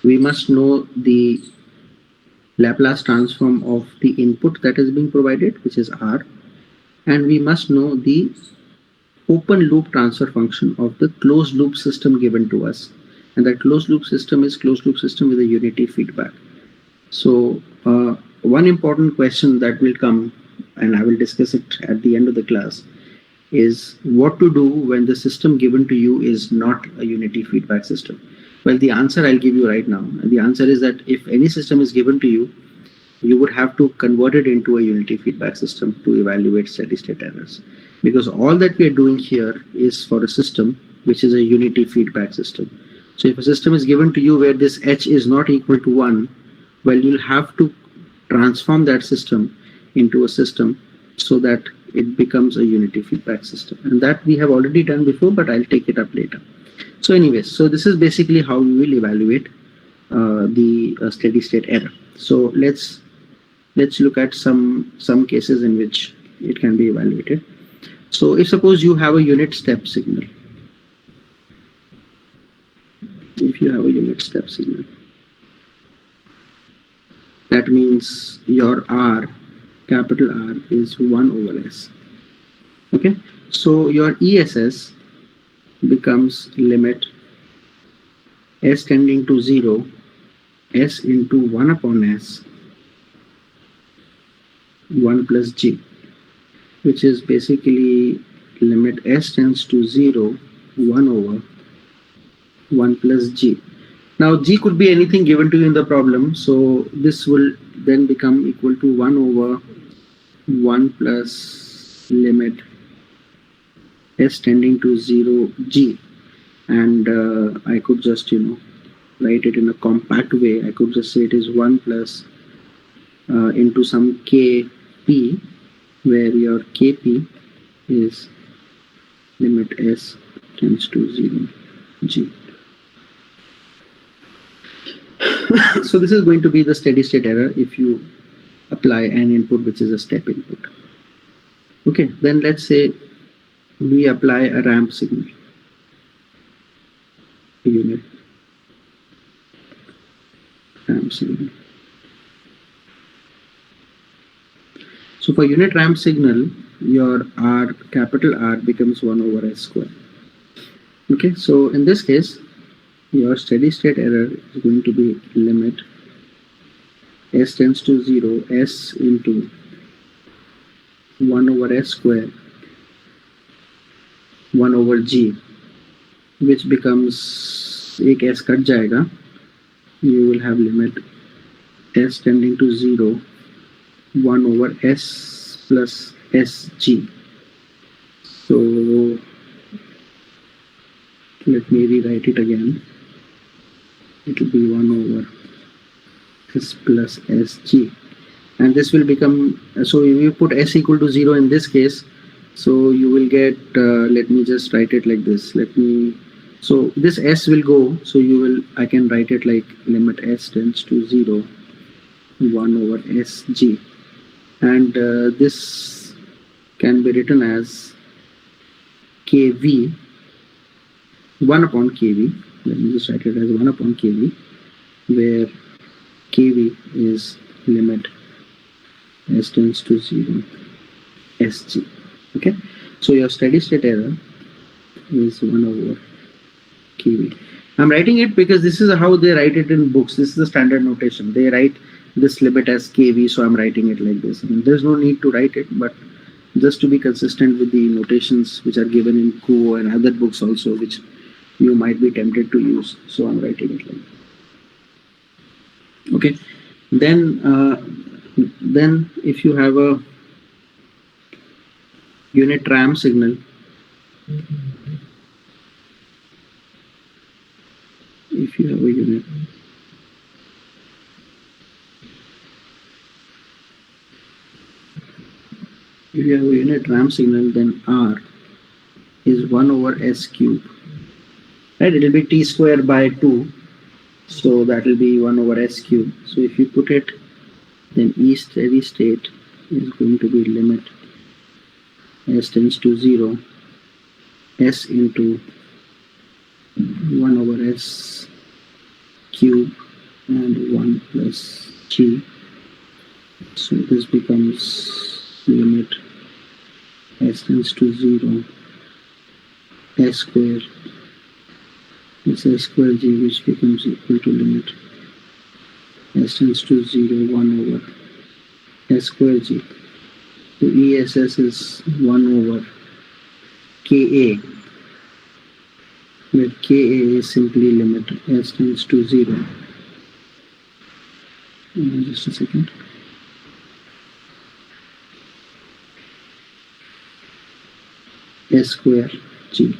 we must know the Laplace transform of the input that is being provided, which is R, and we must know the open loop transfer function of the closed loop system given to us, and that closed loop system is closed loop system with a unity feedback. So one important question that will come, and I will discuss it at the end of the class, is what to do when the system given to you is not a unity feedback system. Well, the answer I'll give you right now. And the answer is that if any system is given to you, you would have to convert it into a unity feedback system to evaluate steady state errors. Because all that we are doing here is for a system which is a unity feedback system. So if a system is given to you where this h is not equal to 1, well, you'll have to transform that system into a system so that it becomes a unity feedback system. And that we have already done before, but I'll take it up later. So anyways, so this is basically how we will evaluate the steady state error. So let's look at some cases in which it can be evaluated. So if suppose you have a unit step signal, that means your R, capital R, is 1 over S. Okay, so your ESS becomes limit S tending to 0, S into 1 upon S, 1 plus G, which is basically limit S tends to 0, 1 over 1 plus G. Now G could be anything given to you in the problem, so this will then become equal to 1 over 1 plus limit S tending to 0 G. And I could just, write it in a compact way. I could just say it is 1 plus into some Kp, where your Kp is limit S tends to 0 G. So this is going to be the steady state error if you apply an input which is a step input. Okay, then let's say we apply a ramp signal, unit ramp signal. So for unit ramp signal, your R, capital R, becomes 1 over S square. Okay, so in this case, your steady state error is going to be limit S tends to 0, S into 1 over S square, 1 over G, which becomes एक S cut जाएगा. You will have limit S tending to 0, 1 over S plus SG. So let me rewrite it again. It will be 1 over S plus SG, and this will become, so if you put S equal to 0 in this case, so you will get, let me just write it like this. So this S will go, so I can write it like limit S tends to 0, 1 over SG, and this can be written as KV, 1 upon KV. Let me just write it as 1 upon KV, where KV is limit S tends to 0 SG. Okay, so your steady state error is 1 over KV. I'm writing it because this is how they write it in books. This is the standard notation. They write this limit as KV, so I'm writing it like this. I mean, there's no need to write it, but just to be consistent with the notations which are given in Kuo and other books also, which you might be tempted to use. So I'm writing it like that. Okay. Then if you have a unit ramp signal, if you have a unit ramp signal, then R is 1 over S cube. Right, it will be t square by 2, so that will be 1 over S cube. So if you put it, then E steady state is going to be limit S tends to 0, S into 1 over S cube and 1 plus G. So this becomes limit S tends to 0, S square It's S square G, which becomes equal to limit S tends to 0, 1 over S square G. So ESS is 1 over KA, where KA is simply limit S tends to 0. Just a second. S square G.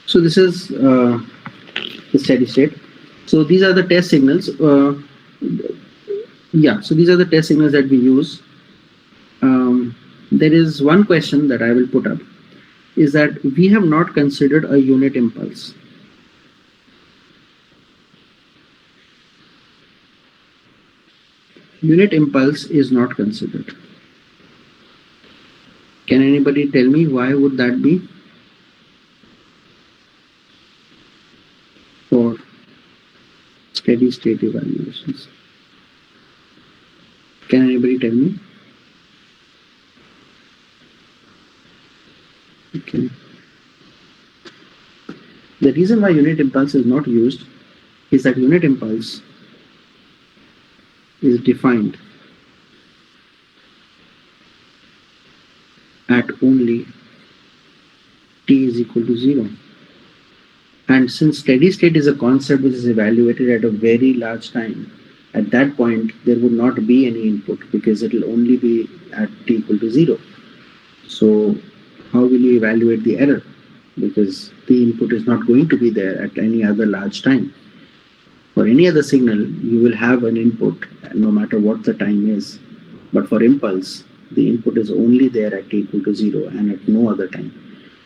So this is the steady state. So these are the test signals. Yeah, so these are the test signals that we use. There is one question that I will put up, is that we have not considered a unit impulse. Unit impulse is not considered. Can anybody tell me why would that be? For steady state evaluations. Can anybody tell me? Okay. The reason why unit impulse is not used is that unit impulse is defined at only t is equal to 0. And since steady state is a concept which is evaluated at a very large time, at that point there would not be any input because it will only be at t equal to 0. So how will you evaluate the error? Because the input is not going to be there at any other large time. For any other signal, you will have an input no matter what the time is. But for impulse, the input is only there at t equal to 0 and at no other time.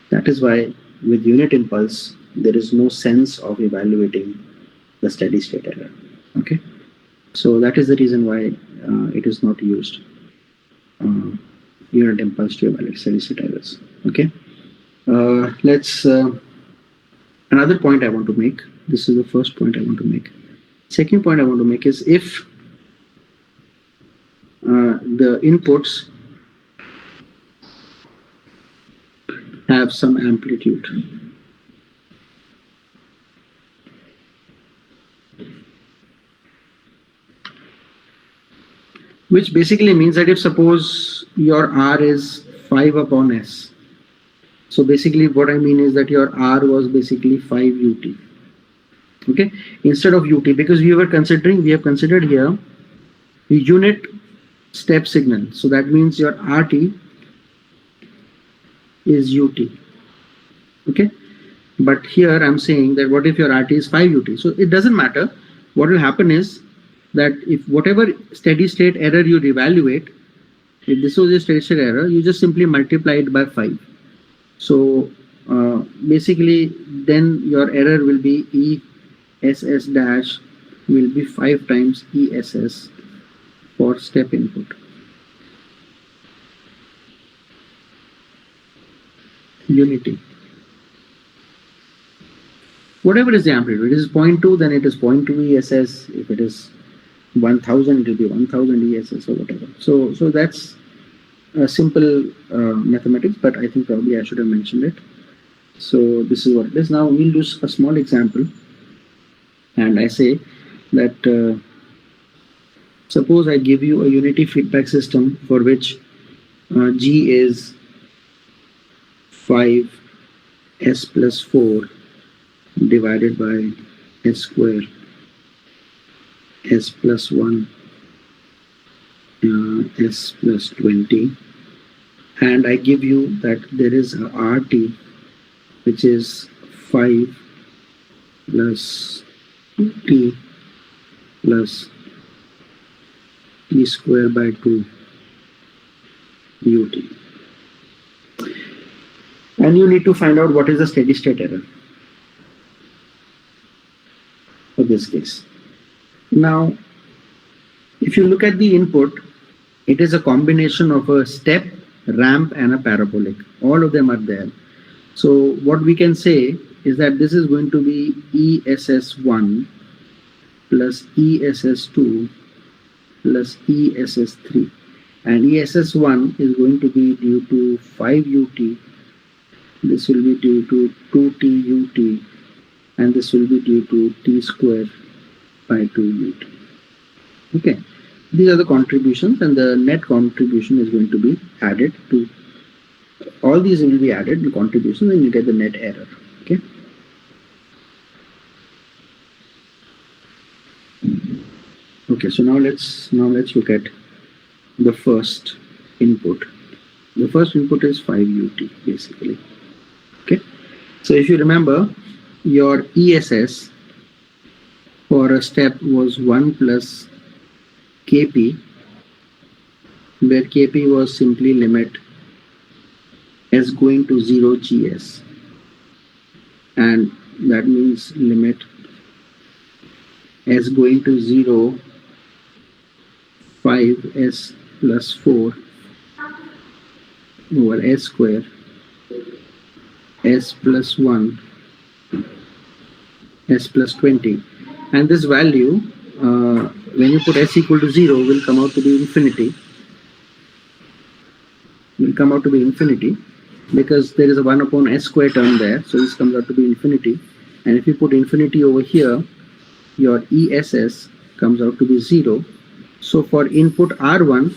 That is why with unit impulse, there is no sense of evaluating the steady state error. Okay, so that is the reason why it is not used. Unit impulse to evaluate steady state errors. Okay, let's another point I want to make. This is the first point I want to make. Second point I want to make is if the inputs have some amplitude. Which basically means that if suppose your R is 5 upon S. So basically what I mean is that your R was basically 5 UT. Okay, instead of UT, because we have considered here the unit step signal. So that means your RT is UT. Okay, but here I'm saying that what if your RT is 5 UT? So it doesn't matter. What will happen is that if whatever steady state error you evaluate, if this was a steady state error, you just simply multiply it by 5. So basically then your error will be ESS dash will be 5 times ESS for step input. Unity. Whatever is the amplitude, it is 0.2, then it is 0.2 ESS. If it is 1000, it will be 1000 ESS or whatever. So that's a simple mathematics, but I think probably I should have mentioned it. So this is what it is. Now we'll do a small example, and I say that suppose I give you a unity feedback system for which G is 5 S plus 4 divided by S square S plus 1 S plus 20, and I give you that there is a RT which is 5 plus T plus T square by 2 UT. And you need to find out what is the steady state error for this case. Now, if you look at the input, it is a combination of a step, ramp, and a parabolic. All of them are there. So what we can say is that this is going to be ESS1 plus ESS2 plus ESS3. And ESS1 is going to be due to 5 UT. This will be due to 2 TUT and this will be due to t square by 2 ut. Okay, these are the contributions, and the net contribution is going to be added to all these will be added in contributions, and you get the net error. Okay. Okay, so now let's look at the first input. The first input is 5 ut basically. Okay, so if you remember, your ESS for a step was 1 plus kp, where kp was simply limit s going to 0 gs, and that means limit s going to 0 5s plus 4 over s square s plus 1 s plus 20, and this value when you put s equal to 0 will come out to be infinity, because there is a 1 upon s square term there, so this comes out to be infinity. And if you put infinity over here, your ESS comes out to be 0. So for input R1,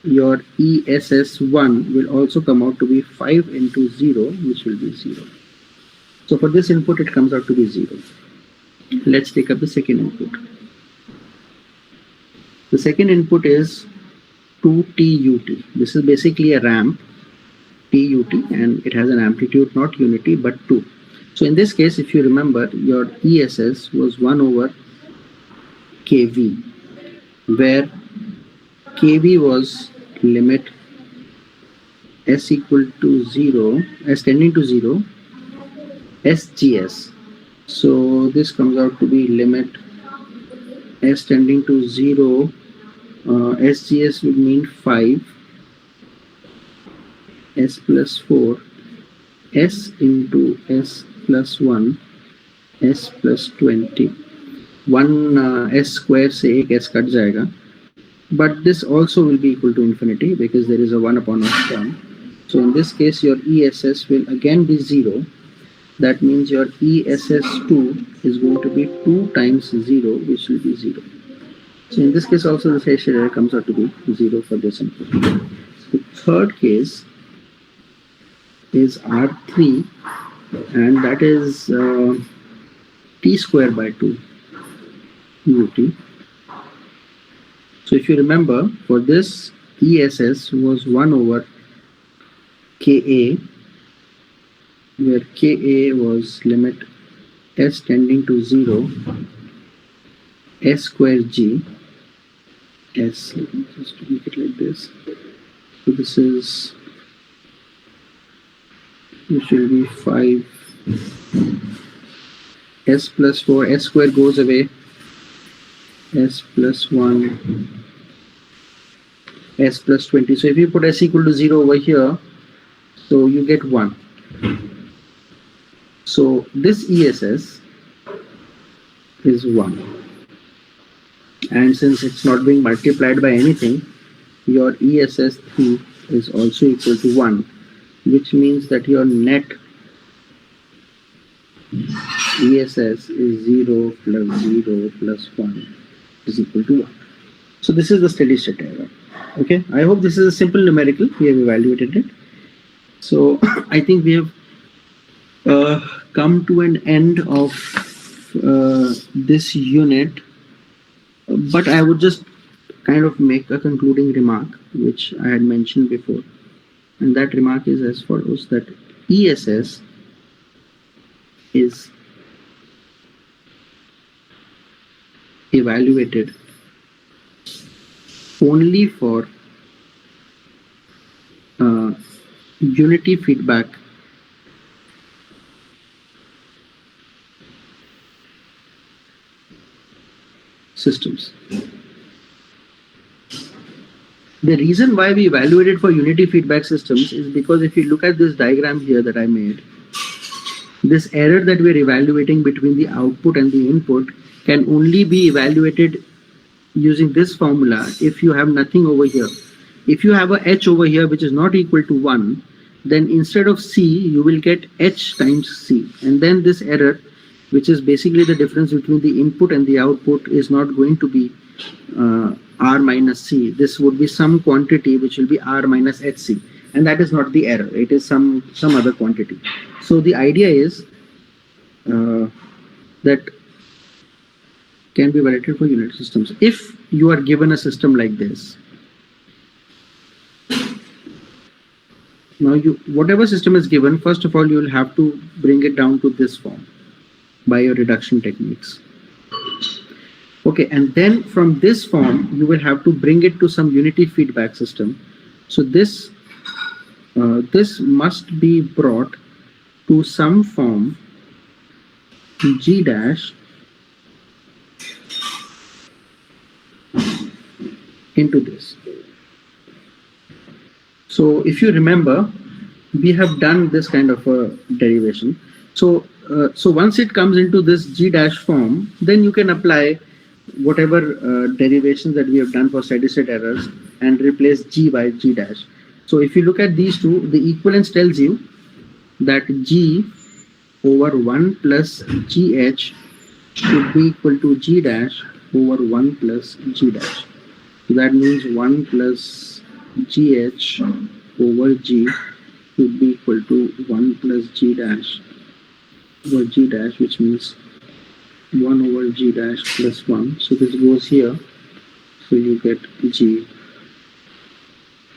your ESS1 will also come out to be 5 into 0, which will be 0. So for this input, it comes out to be 0. Let's take up the second input. The second input is 2TUT. This is basically a ramp, TUT, and it has an amplitude not unity but 2. So in this case, if you remember, your ESS was 1 over kV, where kV was limit s equal to 0, s tending to 0, SGS. So this comes out to be limit s tending to 0, SGS would mean 5, s plus 4, s into s plus 1, s plus 20. 1 s square से एक s cut जाएगा, but this also will be equal to infinity because there is a 1 upon s term. So in this case, your ESS will again be 0. That means your ESS2 is going to be 2 times 0, which will be 0. So in this case also the phase error comes out to be 0 for this input. The third case is R3, and that is t square by 2 ut. So if you remember, for this ESS was 1 over Ka, where Ka was limit s tending to 0, s square g, s, let me just make it like this. So this is, which will be 5, s plus 4, s square goes away, s plus 1, s plus 20. So if you put s equal to 0 over here, so you get 1. So this ESS is 1. And since it's not being multiplied by anything, your ESS3 is also equal to 1, which means that your net ESS is 0 plus 0 plus 1 is equal to 1. So this is the steady state error. Okay, I hope this is a simple numerical. We have evaluated it. So I think we have come to an end of this unit, but I would just kind of make a concluding remark, which I had mentioned before. And that remark is as follows, that ESS is evaluated only for unity feedback systems. The reason why we evaluated for unity feedback systems is because if you look at this diagram here that I made, this error that we're evaluating between the output and the input can only be evaluated using this formula if you have nothing over here. If you have a h over here which is not equal to 1, then instead of c, you will get h times c. And then this error which is basically the difference between the input and the output, is not going to be R minus C. This would be some quantity which will be R minus HC, and that is not the error. It is some other quantity. So the idea is that can be validated for unit systems. If you are given a system like this, now whatever system is given, first of all, you will have to bring it down to this form by your reduction techniques. Okay, and then from this form, you will have to bring it to some unity feedback system. So this must be brought to some form G dash into this. So if you remember, we have done this kind of a derivation. So once it comes into this G dash form, then you can apply whatever derivations that we have done for steady state errors and replace G by G dash. So if you look at these two, the equivalence tells you that G over 1 plus GH should be equal to G dash over 1 plus G dash. So that means 1 plus GH over G should be equal to 1 plus G dash over G dash, which means 1 over G dash plus 1. So this goes here. So you get G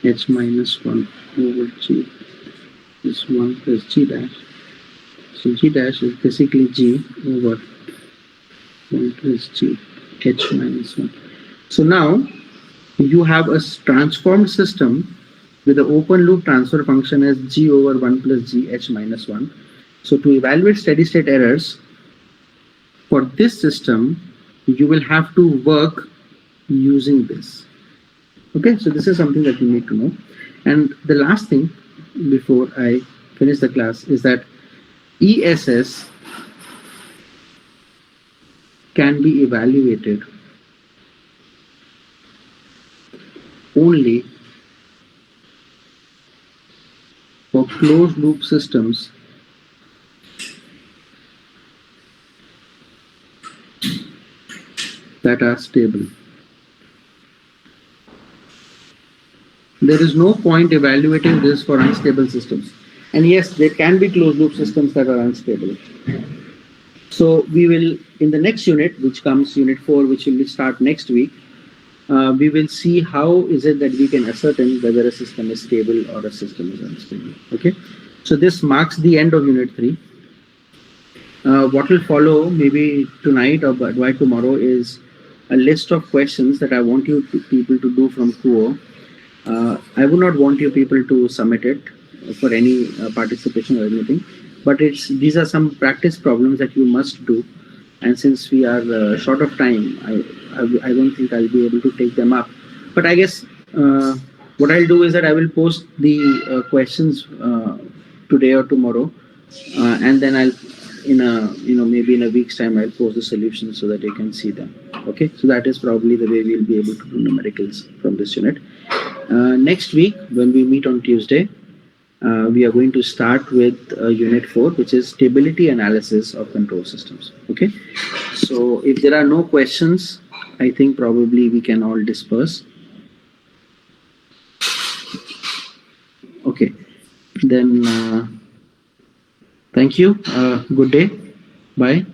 H minus 1 over G is 1 plus G dash. So G dash is basically G over 1 plus G H minus 1. So now you have a transformed system with the open loop transfer function as G over 1 plus G H minus 1. So to evaluate steady state errors for this system, you will have to work using this. Okay, so this is something that you need to know. And the last thing before I finish the class is that ESS can be evaluated only for closed loop systems that are stable. There is no point evaluating this for unstable systems. And yes, there can be closed loop systems that are unstable. So we will, in the next unit, which comes unit 4, which will start next week, we will see how is it that we can ascertain whether a system is stable or a system is unstable. Okay, so this marks the end of unit 3. What will follow maybe tonight or by tomorrow is a list of questions that I want you people to do from Kuo. I would not want you people to submit it for any participation or anything, but these are some practice problems that you must do. And since we are short of time, I don't think I'll be able to take them up. But I guess what I'll do is that I will post the questions today or tomorrow, and then I'll maybe in a week's time I'll post the solutions so that you can see them. Okay, so that is probably the way we'll be able to do numericals from this unit. Next week, when we meet on Tuesday, we are going to start with unit 4, which is stability analysis of control systems. Okay, so if there are no questions, I think probably we can all disperse. Okay, then thank you. Good day. Bye.